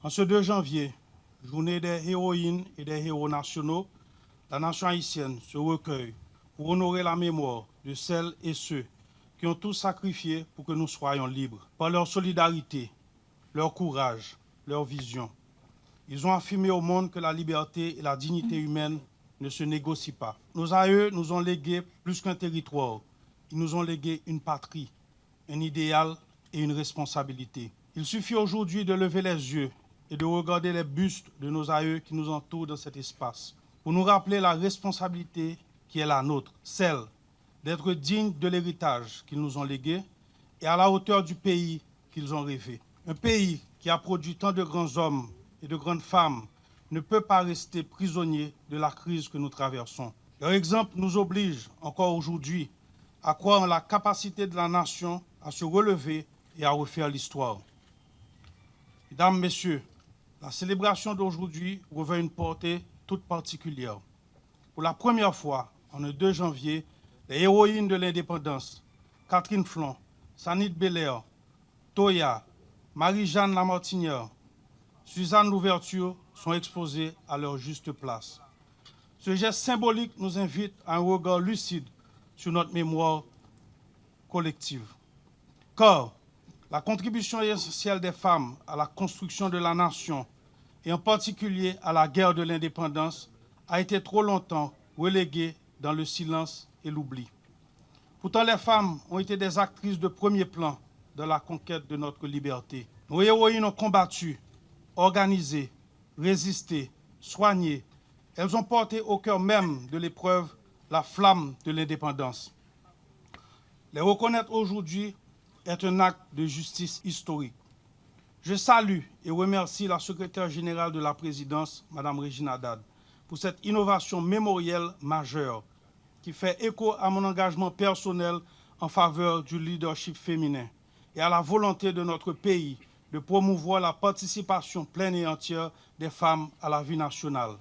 En ce 2 janvier, journée des héroïnes et des héros nationaux, la nation haïtienne se recueille pour honorer la mémoire de celles et ceux qui ont tous sacrifié pour que nous soyons libres. Par leur solidarité, leur courage, leur vision, ils ont affirmé au monde que la liberté et la dignité humaine ne se négocient pas. Nos aïeux nous ont légué plus qu'un territoire, ils nous ont légué une patrie, un idéal et une responsabilité. Il suffit aujourd'hui de lever les yeux et de regarder les bustes de nos aïeux qui nous entourent dans cet espace, pour nous rappeler la responsabilité qui est la nôtre, celle d'être dignes de l'héritage qu'ils nous ont légué et à la hauteur du pays qu'ils ont rêvé. Un pays qui a produit tant de grands hommes et de grandes femmes ne peut pas rester prisonnier de la crise que nous traversons. Leur exemple nous oblige encore aujourd'hui à croire en la capacité de la nation à se relever et à refaire l'histoire. Mesdames, Messieurs, la célébration d'aujourd'hui revêt une portée toute particulière. Pour la première fois, en le 2 janvier, les héroïnes de l'indépendance, Catherine Flon, Sanit Belair, Toya, Marie-Jeanne Lamartinière, Suzanne Louverture sont exposées à leur juste place. Ce geste symbolique nous invite à un regard lucide sur notre mémoire collective. Car la contribution essentielle des femmes à la construction de la nation, et en particulier à la guerre de l'indépendance, a été trop longtemps reléguée dans le silence et l'oubli. Pourtant, les femmes ont été des actrices de premier plan dans la conquête de notre liberté. Nos héroïnes ont combattu, organisé, résisté, soigné. Elles ont porté au cœur même de l'épreuve la flamme de l'indépendance. Les reconnaître aujourd'hui est un acte de justice historique. Je salue et remercie la secrétaire générale de la présidence, Mme Régine Haddad, pour cette innovation mémorielle majeure qui fait écho à mon engagement personnel en faveur du leadership féminin et à la volonté de notre pays de promouvoir la participation pleine et entière des femmes à la vie nationale.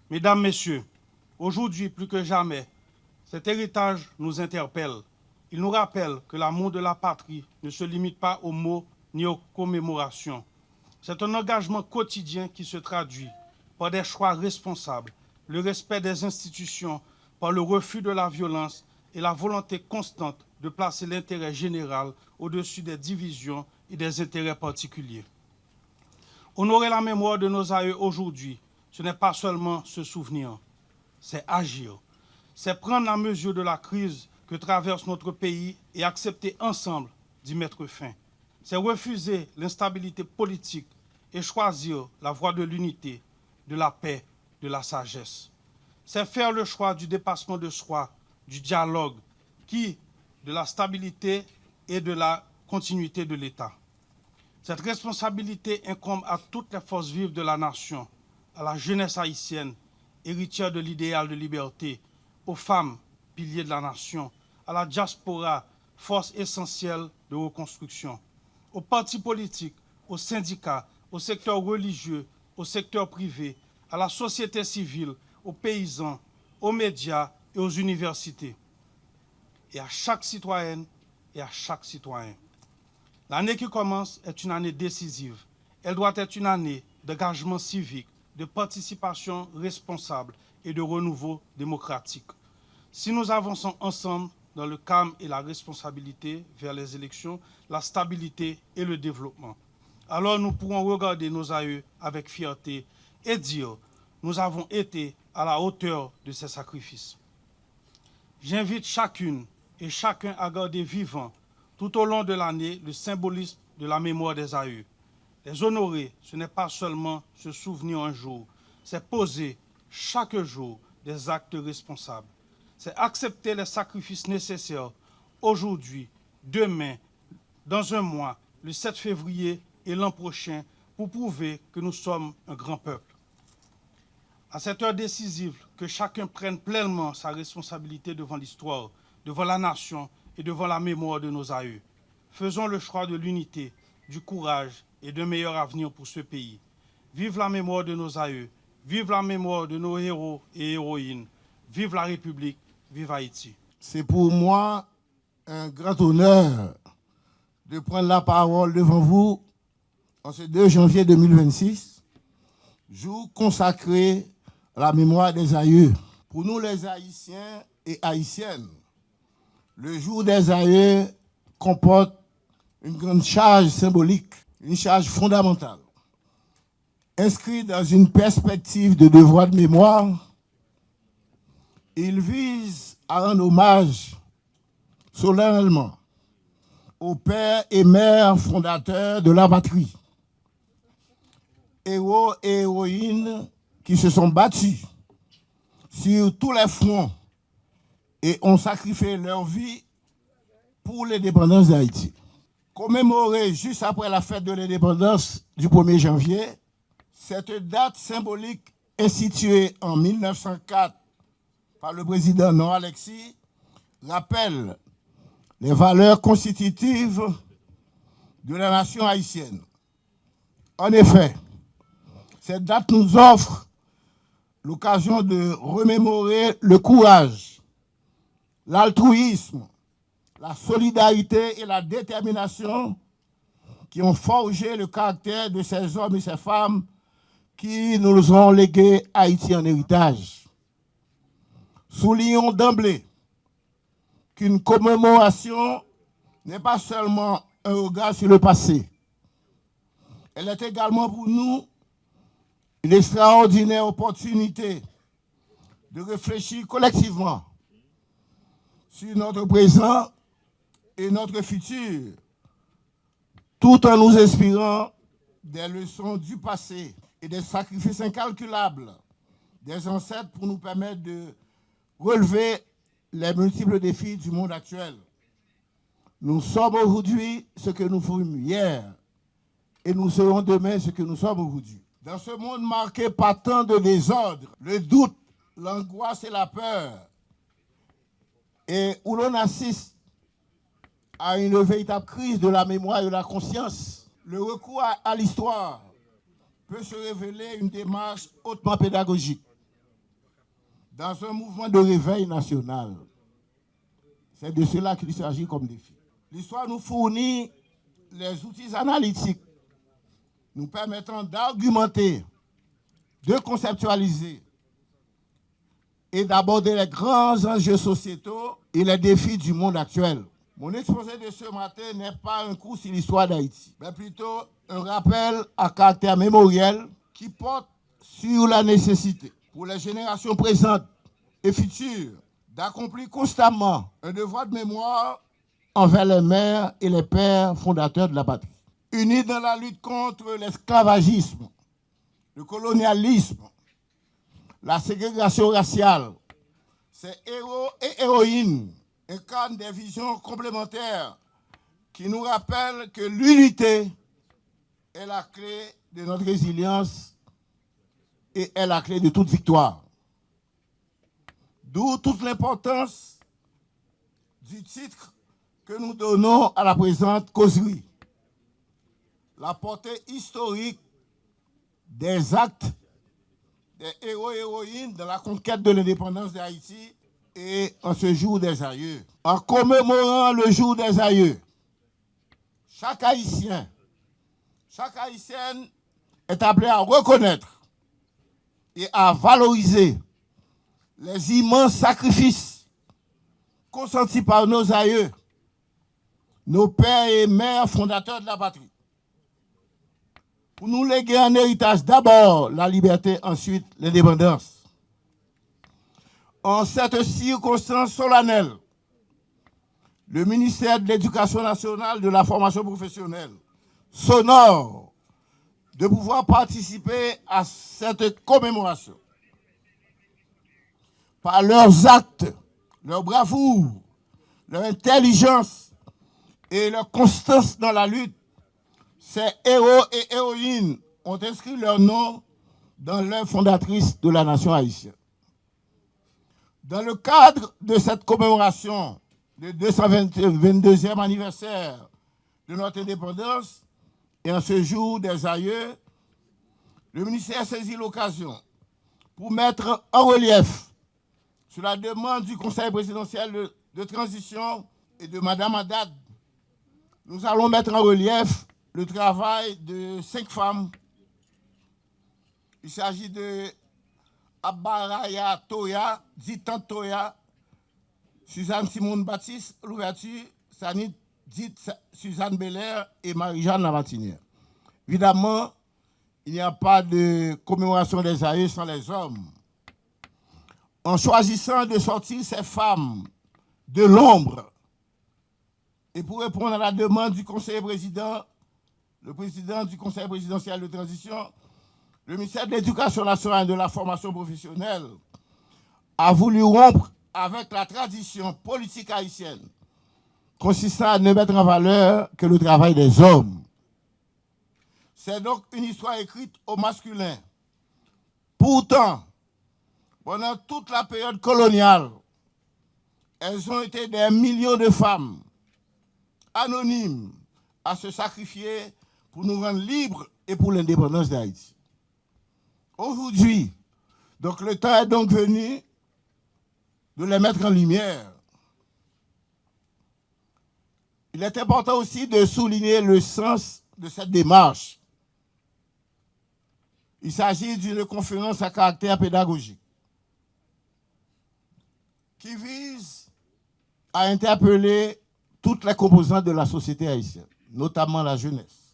Mesdames, Messieurs, aujourd'hui plus que jamais, cet héritage nous interpelle. Il nous rappelle que l'amour de la patrie ne se limite pas aux mots ni aux commémorations. C'est un engagement quotidien qui se traduit par des choix responsables, le respect des institutions, par le refus de la violence et la volonté constante de placer l'intérêt général au-dessus des divisions et des intérêts particuliers. Honorer la mémoire de nos aïeux aujourd'hui, ce n'est pas seulement se souvenir, c'est agir. C'est prendre la mesure de la crise que traverse notre pays et accepter ensemble d'y mettre fin. C'est refuser l'instabilité politique et choisir la voie de l'unité, de la paix, de la sagesse. C'est faire le choix du dépassement de soi, du dialogue, de la stabilité et de la continuité de l'État. Cette responsabilité incombe à toutes les forces vives de la nation, à la jeunesse haïtienne, héritière de l'idéal de liberté, aux femmes, piliers de la nation, à la diaspora, force essentielle de reconstruction, aux partis politiques, aux syndicats, au secteur religieux, au secteur privé, à la société civile, aux paysans, aux médias et aux universités, et à chaque citoyenne et à chaque citoyen. L'année qui commence est une année décisive. Elle doit être une année d'engagement civique, de participation responsable et de renouveau démocratique. Si nous avançons ensemble dans le calme et la responsabilité vers les élections, la stabilité et le développement, alors nous pourrons regarder nos aïeux avec fierté et dire « Nous avons été à la hauteur de ces sacrifices ». J'invite chacune et chacun à garder vivant tout au long de l'année le symbolisme de la mémoire des aïeux. Les honorer, ce n'est pas seulement se souvenir un jour, c'est poser chaque jour des actes responsables. C'est accepter les sacrifices nécessaires aujourd'hui, demain, dans un mois, le 7 février et l'an prochain, pour prouver que nous sommes un grand peuple. À cette heure décisive, que chacun prenne pleinement sa responsabilité devant l'histoire, devant la nation et devant la mémoire de nos aïeux. Faisons le choix de l'unité, du courage et d'un meilleur avenir pour ce pays. Vive la mémoire de nos aïeux, vive la mémoire de nos héros et héroïnes, vive la République, vive Haïti. C'est pour moi un grand honneur de prendre la parole devant vous en ce 2 janvier 2026, jour consacré à la mémoire des aïeux. Pour nous les Haïtiens et Haïtiennes, le jour des aïeux comporte une grande charge symbolique, une charge fondamentale. Inscrit dans une perspective de devoir de mémoire, il vise à rendre hommage solennellement aux pères et mères fondateurs de la patrie, héros et héroïnes qui se sont battus sur tous les fronts et ont sacrifié leur vie pour l'indépendance d'Haïti. Commémorée juste après la fête de l'indépendance du 1er janvier, cette date symbolique instituée en 1904 par le président Noah Alexis rappelle les valeurs constitutives de la nation haïtienne. En effet, cette date nous offre l'occasion de remémorer le courage, l'altruisme, la solidarité et la détermination qui ont forgé le caractère de ces hommes et ces femmes qui nous ont légué Haïti en héritage. Soulignons d'emblée qu'une commémoration n'est pas seulement un regard sur le passé. Elle est également pour nous une extraordinaire opportunité de réfléchir collectivement sur notre présent et notre futur, tout en nous inspirant des leçons du passé et des sacrifices incalculables des ancêtres pour nous permettre de relever les multiples défis du monde actuel. Nous sommes aujourd'hui ce que nous fûmes hier et nous serons demain ce que nous sommes aujourd'hui. Dans ce monde marqué par tant de désordre, le doute, l'angoisse et la peur, et où l'on assiste à une véritable crise de la mémoire et de la conscience, le recours à l'histoire peut se révéler une démarche hautement pédagogique dans un mouvement de réveil national. C'est de cela qu'il s'agit comme défi. L'histoire nous fournit les outils analytiques nous permettant d'argumenter, de conceptualiser et d'aborder les grands enjeux sociétaux et les défis du monde actuel. Mon exposé de ce matin n'est pas un cours sur l'histoire d'Haïti, mais plutôt un rappel à caractère mémoriel qui porte sur la nécessité pour les générations présentes et futures d'accomplir constamment un devoir de mémoire envers les mères et les pères fondateurs de la patrie. Unis dans la lutte contre l'esclavagisme, le colonialisme, la ségrégation raciale, ces héros et héroïnes incarnent des visions complémentaires qui nous rappellent que l'unité est la clé de notre résilience et est la clé de toute victoire. D'où toute l'importance du titre que nous donnons à la présente causerie. La portée historique des actes des héros et héroïnes dans la conquête de l'indépendance d'Haïti et en ce jour des aïeux. En commémorant le jour des aïeux, chaque Haïtien, chaque Haïtienne est appelé à reconnaître et à valoriser les immenses sacrifices consentis par nos aïeux, nos pères et mères fondateurs de la patrie, pour nous léguer en héritage d'abord la liberté, ensuite l'indépendance. En cette circonstance solennelle, le ministère de l'Éducation nationale, de la formation professionnelle, s'honore de pouvoir participer à cette commémoration. Par leurs actes, leur bravoure, leur intelligence et leur constance dans la lutte, ces héros et héroïnes ont inscrit leur nom dans l'œuvre fondatrice de la nation haïtienne. Dans le cadre de cette commémoration du 222e anniversaire de notre indépendance et en ce jour des aïeux, le ministère saisit l'occasion pour mettre en relief, sur la demande du Conseil présidentiel de transition et de Mme Haddad, nous allons mettre en relief le travail de 5 femmes. Il s'agit de Abaraya Toya, dit Tante Toya, Suzanne Simone Baptiste, l'ouverture, Sanit dit Suzanne Belair et Marie-Jeanne Lamartinière. Évidemment, il n'y a pas de commémoration des aïeux sans les hommes. En choisissant de sortir ces femmes de l'ombre, et pour répondre à la demande du conseiller président, le président du conseil présidentiel de transition, le ministère de l'Éducation nationale et de la formation professionnelle a voulu rompre avec la tradition politique haïtienne consistant à ne mettre en valeur que le travail des hommes. C'est donc une histoire écrite au masculin. Pourtant, pendant toute la période coloniale, elles ont été des millions de femmes anonymes à se sacrifier pour nous rendre libres et pour l'indépendance d'Haïti. Aujourd'hui, donc le temps est donc venu de les mettre en lumière. Il est important aussi de souligner le sens de cette démarche. Il s'agit d'une conférence à caractère pédagogique qui vise à interpeller toutes les composantes de la société haïtienne, notamment la jeunesse.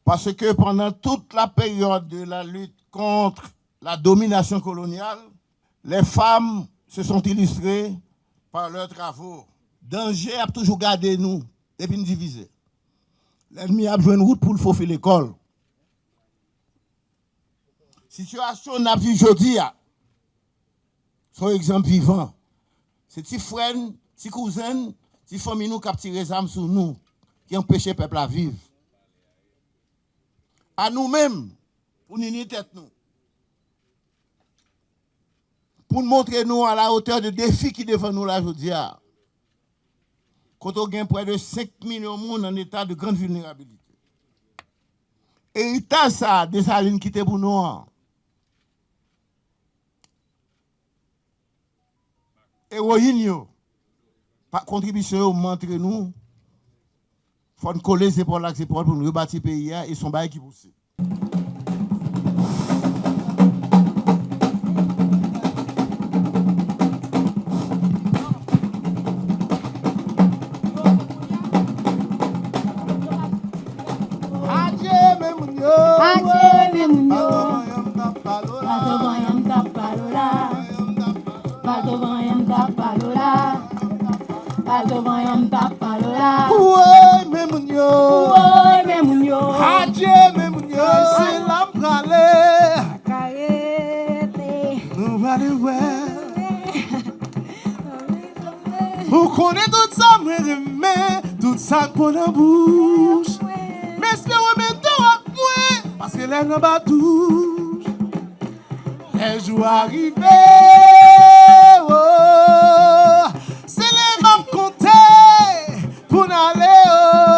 Parce que pendant toute la période de la lutte contre la domination coloniale, les femmes se sont illustrées par leurs travaux. Danger a toujours gardé nous et puis nous diviser. L'ennemi a besoin de route pour le faufiler l'école. Situation n'a vu aujourd'hui. Son exemple vivant. C'est petits frères, petits cousins, petits familles nous qui ont tiré les âmes sur nous, qui empêchent le peuple à vivre. À nous-mêmes, pour nous unir tête nous. Pour nous montrer nous à la hauteur de défis qui devant nous là aujourd'hui. Quand on gagne près de 5 millions de monde en état de grande vulnérabilité. Et il a ça, des salines qui étaient pour nous. Héroïne, par contribution, montre nous, il faut nous coller les épaules avec les épaules pour nous rebâtir le pays et son bail qui pousse. Vous connaissez tout ça, mais tout ça pour la bouche. Mais c'est le même temps à moi, parce que les gens battent touche. Les jours arrivés, oh, c'est les mêmes comptés pour aller. Oh.